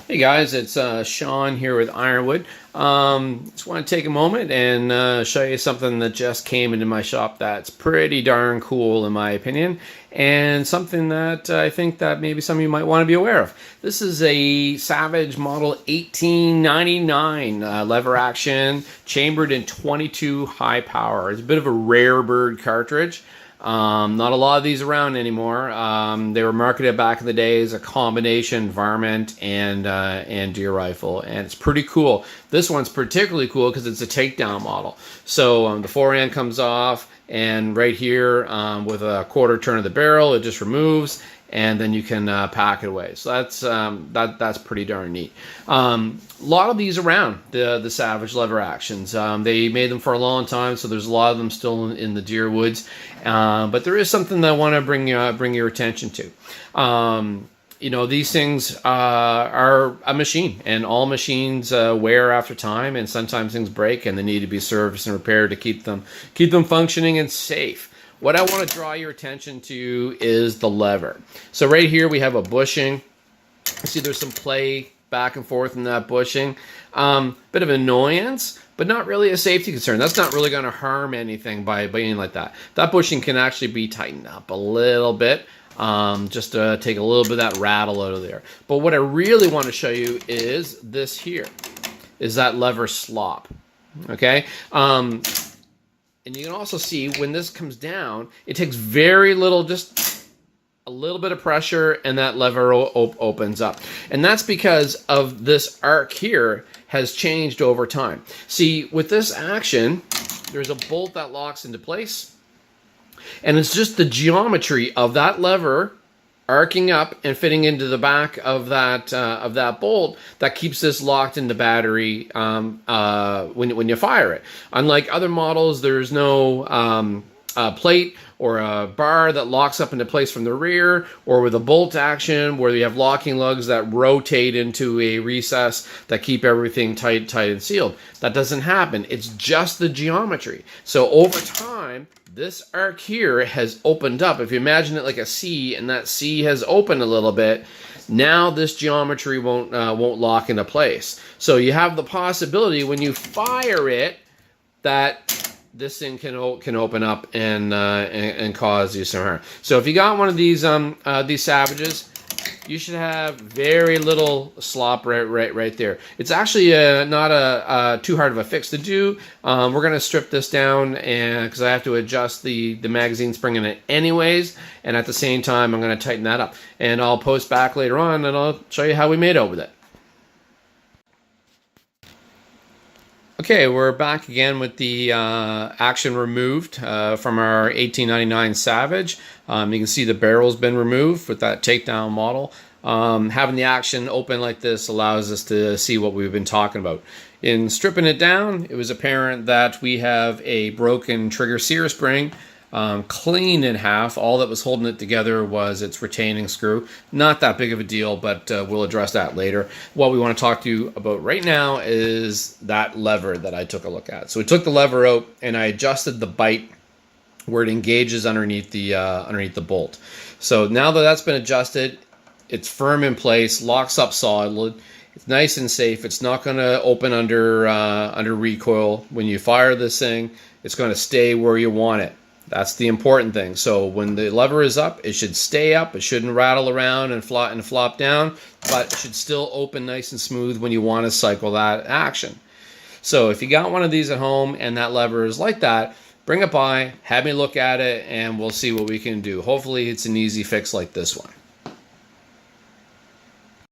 Hey guys, it's Sean here with Ironwood. Just want to take a moment and show you something that just came into my shop that's pretty darn cool in my opinion, and something that I think that maybe some of you might want to be aware of. This is a Savage Model 1899 lever action, chambered in 22 high power. It's a bit of a rare bird cartridge. Not a lot of these around anymore. They were marketed back in the day as a combination varmint and deer rifle, and it's pretty cool. This one's particularly cool because it's a takedown model. So the forehand comes off, and right here with a quarter turn of the barrel, it just removes, and then you can pack it away. So that's pretty darn neat. A lot of these around, the Savage lever actions. They made them for a long time, so there's a lot of them still in the deer woods. But there is something that I want to bring your attention to. You know, these things are a machine, and all machines wear after time, and sometimes things break, and they need to be serviced and repaired to keep them functioning and safe. What I want to draw your attention to is the lever. So right here we have a bushing. See, there's some play back and forth in that bushing. Bit of annoyance, but not really a safety concern. That's not really going to harm anything by being like that. That bushing can actually be tightened up a little bit, just to take a little bit of that rattle out of there. But what I really want to show you is this here, is that lever slop. Okay. And you can also see when this comes down, it takes very little, just a little bit of pressure, and that lever opens up. And that's because of this arc here has changed over time. See, with this action, there's a bolt that locks into place, and it's just the geometry of that lever arcing up and fitting into the back of that bolt that keeps this locked in the battery when you fire it. Unlike other models, there's no plate or a bar that locks up into place from the rear, or with a bolt action where you have locking lugs that rotate into a recess that keep everything tight and sealed. That doesn't happen. It's just the geometry. So over time, this arc here has opened up. If you imagine it like a C, and that C has opened a little bit, now this geometry won't lock into place. So you have the possibility when you fire it that this thing can open up and cause you some harm. So if you got one of these Savages, you should have very little slop right there. It's actually not too hard of a fix to do. We're gonna strip this down, and because I have to adjust the magazine spring in it anyways, and at the same time I'm gonna tighten that up. And I'll post back later on, and I'll show you how we made out with it. Okay, we're back again with the action removed from our 1899 Savage. You can see the barrel's been removed with that takedown model. Having the action open like this allows us to see what we've been talking about. In stripping it down, it was apparent that we have a broken trigger sear spring, cleaned in half. All that was holding it together was its retaining screw. Not that big of a deal, but we'll address that later. What we want to talk to you about right now is that lever that I took a look at. So we took the lever out, and I adjusted the bite where it engages underneath the bolt. So now that that's been adjusted, it's firm in place, locks up solid. It's nice and safe. It's not going to open under recoil. When you fire this thing, it's going to stay where you want it. That's the important thing. So when the lever is up, it should stay up. It shouldn't rattle around and flop down, but it should still open nice and smooth when you want to cycle that action. So if you got one of these at home and that lever is like that, bring it by, have me look at it, and we'll see what we can do. Hopefully it's an easy fix like this one.